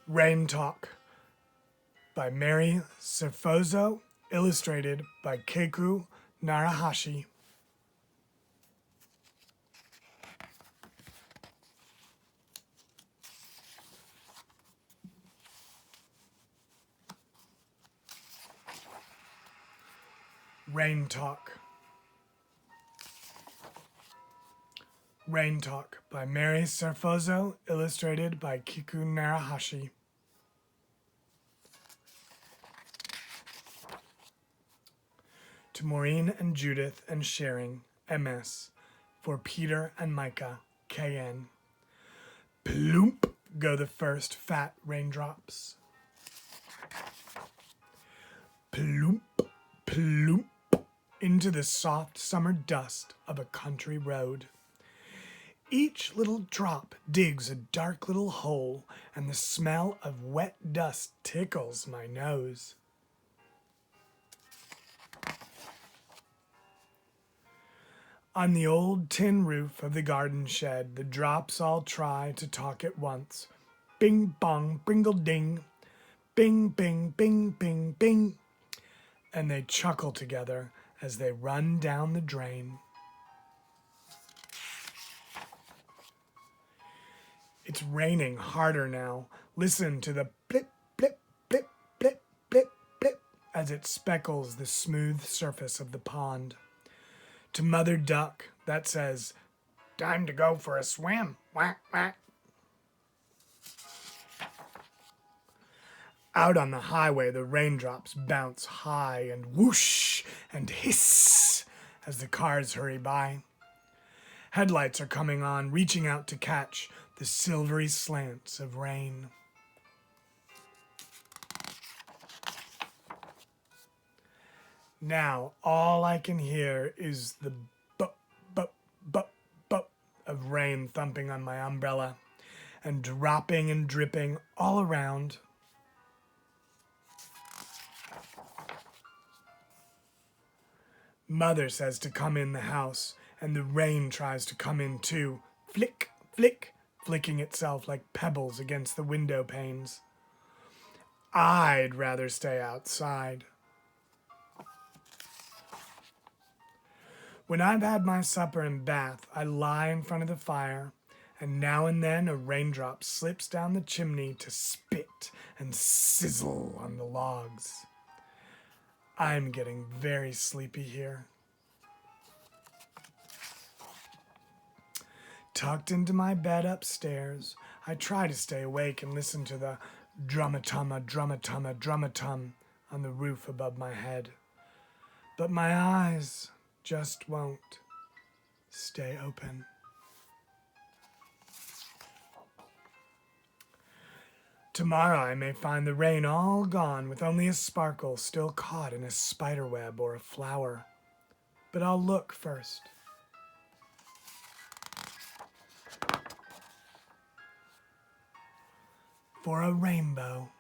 Rain Talk by Mary Serfozo, illustrated by Keiko Natahashi. Rain Talk. Rain Talk by Mary Serfozo, illustrated by Keiko Natahashi. To Maureen and Judith and Sharing, MS. For Peter and Micah, KN. Plump go the first fat raindrops. Plump, plump into the soft summer dust of a country road. Each little drop digs a dark little hole, and the smell of wet dust tickles my nose. On the old tin roof of the garden shed, the drops all try to talk at once. Bing, bong, bringle, ding. Bing, bing, bing, bing, bing. And they chuckle together as they run down the drain. It's raining harder now. Listen to the blip, blip, blip, blip, blip, blip as it speckles the smooth surface of the pond. To Mother Duck, that says, "Time to go for a swim, whack, whack." Out on the highway, the raindrops bounce high and whoosh and hiss as the cars hurry by. Headlights are coming on, reaching out to catch the silvery slants of rain. Now, all I can hear is the bup, bup, bup, bup of rain thumping on my umbrella and dropping and dripping all around. Mother says to come in the house, and the rain tries to come in too. Flick, flick, flicking itself like pebbles against the window panes. I'd rather stay outside. When I've had my supper and bath, I lie in front of the fire, and now and then a raindrop slips down the chimney to spit and sizzle on the logs. I'm getting very sleepy here. Tucked into my bed upstairs, I try to stay awake and listen to the drumma-tumma, drumma-tumma, drumma-tum on the roof above my head. But my eyes just won't stay open. Tomorrow I may find the rain all gone with only a sparkle still caught in a spiderweb or a flower. But I'll look first. For a rainbow.